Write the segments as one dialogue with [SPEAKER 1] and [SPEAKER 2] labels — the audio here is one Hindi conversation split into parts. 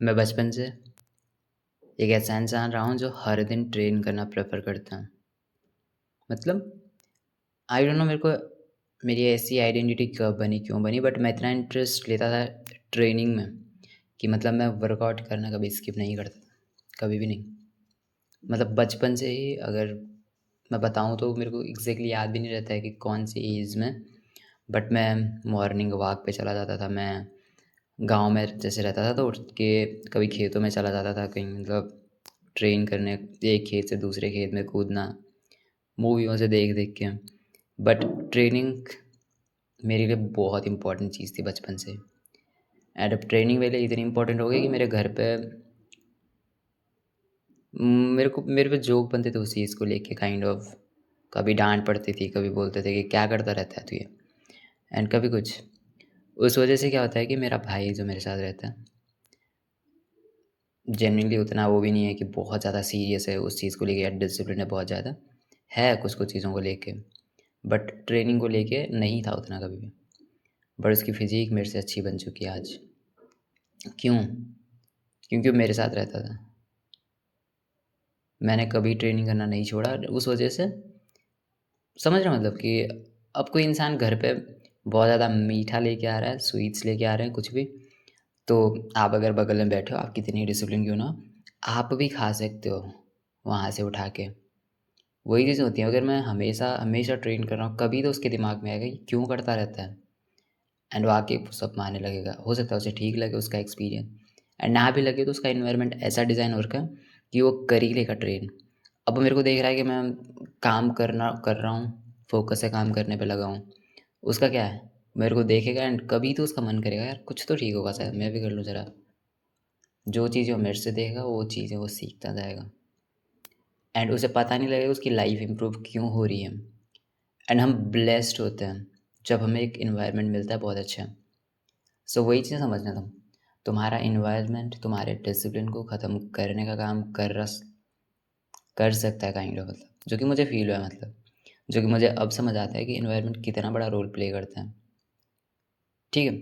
[SPEAKER 1] मैं बचपन से एक ऐसा इंसान रहा हूँ जो हर दिन ट्रेन करना प्रेफ़र करता है। मतलब आई डोंट नो मेरे को मेरी ऐसी आइडेंटिटी कब बनी, क्यों बनी बट मैं इतना इंटरेस्ट लेता था ट्रेनिंग में कि मतलब मैं वर्कआउट करना कभी स्किप नहीं करता था, कभी भी नहीं। मतलब बचपन से ही अगर मैं बताऊँ तो मेरे को एग्ज़ैक्टली याद भी नहीं रहता है कि कौन-सी एज में, बट मैं मॉर्निंग वॉक पे चला जाता था। मैं गाँव में जैसे रहता था तो उठ के कभी खेतों में चला जाता था कहीं, मतलब ट्रेन करने, एक खेत से दूसरे खेत में कूदना, मूवियों से देख-देख के। बट ट्रेनिंग मेरे लिए बहुत इम्पोर्टेंट चीज़ थी बचपन से। एंड अब ट्रेनिंग मेरे लिए इतनी इम्पोर्टेंट हो गई कि मेरे घर पे मेरे पे जोक बनते थे उस चीज़ को लेके, काइंड ऑफ। कभी डाँट पड़ती थी, कभी बोलते थे कि क्या करता रहता है तू ये? एंड कभी कुछ। उस वजह से क्या होता है कि मेरा भाई जो मेरे साथ रहता है, जेनुइनली उतना वो भी नहीं है कि बहुत ज़्यादा सीरियस है उस चीज़ को लेके या डिसिप्लिन है बहुत ज़्यादा। है कुछ-कुछ चीज़ों को लेके, बट ट्रेनिंग को लेके नहीं था उतना कभी भी। बट उसकी फ़िज़ीक मेरे से अच्छी बन चुकी है आज। क्यों? क्योंकि वो मेरे साथ रहता था। मैंने कभी ट्रेनिंग करना नहीं छोड़ा उस वजह से। समझ रहे हो मतलब कि अब कोई इंसान घर पे बहुत ज़्यादा मीठा लेके आ रहा है, स्वीट्स लेके आ रहे हैं, कुछ भी, तो आप अगर बगल में बैठे हो, आप कितनी डिसिप्लिन क्यों ना हो, आप भी खा सकते हो वहाँ से उठा के। वही चीज़ होती है, अगर मैं हमेशा हमेशा ट्रेन कर रहा हूँ, कभी तो उसके दिमाग में आएगा ये क्यों करता रहता है, एंड वो आके पुशअप मारने लगेगा। हो सकता है उसे ठीक लगे उसका एक्सपीरियंस, एंड ना भी लगे तो उसका एनवायरनमेंट ऐसा डिज़ाइन हो रखा है कि वो कर ही लेगा ट्रेन। अब वो मेरे को देख रहा है कि मैं काम कर रहा हूँ, फ़ोकस से काम करने पे लगा हूँ। उसका क्या है, मेरे को देखेगा एंड कभी तो उसका मन करेगा यार कुछ तो ठीक होगा शायद, मैं भी कर लूँ ज़रा। जो चीज़ें वो मेरे से देखेगा वो चीज़ें वो सीखता जाएगा, एंड उसे पता नहीं लगेगा उसकी लाइफ़ इम्प्रूव क्यों हो रही है। एंड हम ब्लेस्ड होते हैं जब हमें एक एनवायरनमेंट मिलता है बहुत अच्छा। सो वही चीज़ समझना तुम, तुम्हारा एनवायरनमेंट तुम्हारे डिसिप्लिन को ख़त्म करने का काम कर सकता है, काइंड ऑफ, मतलब जो कि मुझे फ़ील हुआ है, मतलब जो कि मुझे अब समझ आता है कि एनवायरनमेंट कितना बड़ा रोल प्ले करता है। ठीक है?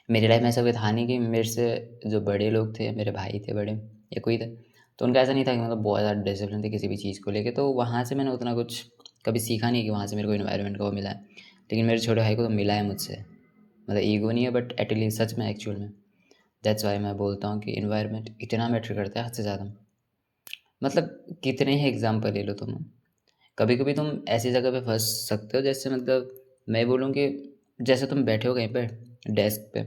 [SPEAKER 1] मेरी लाइफ में ऐसा कोई था नहीं कि मेरे से जो बड़े लोग थे, मेरे भाई थे बड़े या कोई थे, तो उनका ऐसा नहीं था कि मतलब बहुत ज़्यादा डिसिप्लिन थे किसी भी चीज़ को लेके, तो वहाँ से मैंने उतना कुछ कभी सीखा नहीं कि वहाँ से मेरे को एनवायरनमेंट का वो मिला है। लेकिन मेरे छोटे भाई को तो मिला है मुझसे। मतलब ईगो नहीं है बट एटलीस्ट सच में एक्चुअल में। दैट्स वाई मैं बोलता हूँ कि एनवायरनमेंट इतना मैटर करता है हद से ज़्यादा। मतलब कितने ही एग्ज़ाम्पल ले लो तुम। कभी-कभी तुम ऐसी जगह पे फँस सकते हो, जैसे मतलब मैं बोलूँ कि जैसे तुम बैठे हो कहीं पे डेस्क पे,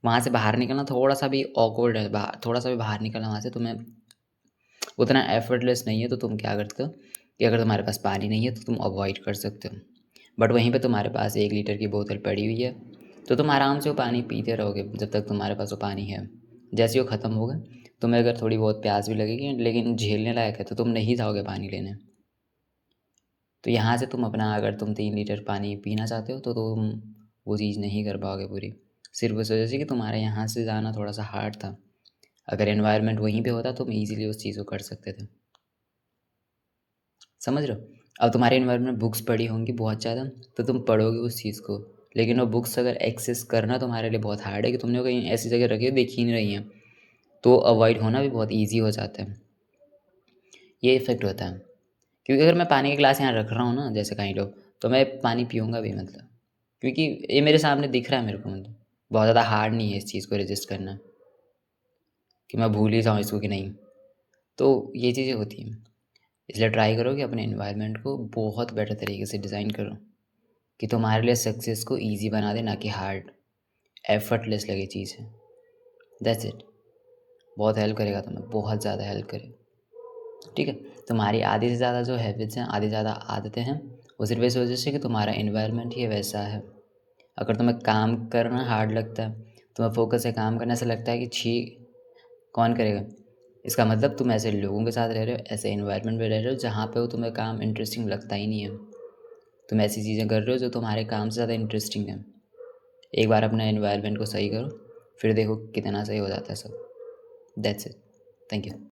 [SPEAKER 1] वहाँ से बाहर निकलना थोड़ा-सा भी ऑकवर्ड है, बाहर थोड़ा-सा भी बाहर निकलना वहाँ से तुम्हें उतना एफर्टलेस नहीं है, तो तुम क्या करते हो कि अगर तुम्हारे पास पानी नहीं है तो तुम अवॉइड कर सकते हो। बट वहीं पे तुम्हारे पास 1 लीटर की बोतल पड़ी हुई है, तो तुम आराम से वो पानी पीते रहोगे जब तक तुम्हारे पास वो पानी है। जैसे ही वो ख़त्म होगा, तुम्हें अगर थोड़ी बहुत प्यास भी लगेगी लेकिन झेलने लायक है, तो तुम नहीं जाओगे पानी लेने। तो यहाँ से तुम अपना, अगर तुम 3 लीटर पानी पीना चाहते हो तो तुम वो चीज़ नहीं कर पाओगे पूरी। सिर्फ़ इस वजह से कि तुम्हारे यहाँ से जाना थोड़ा-सा हार्ड था। अगर एनवायरनमेंट वहीं पे होता तो तुम ईज़िली उस चीज़ को कर सकते थे। समझ रहे हो? अब तुम्हारे एनवायरनमेंट में बुक्स पड़ी होंगी बहुत ज़्यादा, तो तुम पढ़ोगे उस चीज़ को। लेकिन वो बुक्स अगर एक्सेस करना तुम्हारे लिए बहुत हार्ड है कि तुमने वो कहीं ऐसी जगह रखी है देखी ही नहीं रही हैं, तो अवॉइड होना भी बहुत ईज़ी हो जाता है। ये इफ़ेक्ट होता है। क्योंकि अगर मैं पानी का ग्लास यहाँ रख रहा हूँ ना जैसे काइंड ऑफ, तो मैं पानी पीऊँगा भी, मतलब क्योंकि ये मेरे सामने दिख रहा है मेरे को, मतलब बहुत ज़्यादा हार्ड नहीं है इस चीज़ को रजिस्ट करना कि मैं भूल ही जाऊँ इसको कि नहीं। तो ये चीज़ें होती हैं। इसलिए ट्राई करो कि अपने एनवायरनमेंट को बहुत बेटर तरीके से डिज़ाइन करो कि तुम्हारे लिए सक्सेस को ईज़ी बना दे, ना कि हार्ड, एफर्टलेस लगे चीज़ें। That's it. बहुत हेल्प करेगा तुम्हें, बहुत ज़्यादा हेल्प करेगा। ठीक है? तुम्हारी आधी से ज़्यादा जो हैबिट्स हैं, आधी से ज़्यादा आदतें हैं, वो सिर्फ़ इस वजह से कि तुम्हारा एनवायरनमेंट ही वैसा है। अगर तुम्हें काम करना हार्ड लगता है, तुम्हें फ़ोकस से काम करने से लगता है कि छी, कौन करेगा? इसका मतलब तुम ऐसे लोगों के साथ रह रहे हो, ऐसे एनवायरनमेंट में रह रहे हो जहाँ पे वो तुम्हें काम इंटरेस्टिंग लगता ही नहीं है। तुम ऐसी चीज़ें कर रहे हो जो तुम्हारे काम से ज़्यादा इंटरेस्टिंग है। एक बार अपने एनवायरनमेंट को सही करो, फिर देखो कितना सही हो जाता है सब। That's it. Thank you.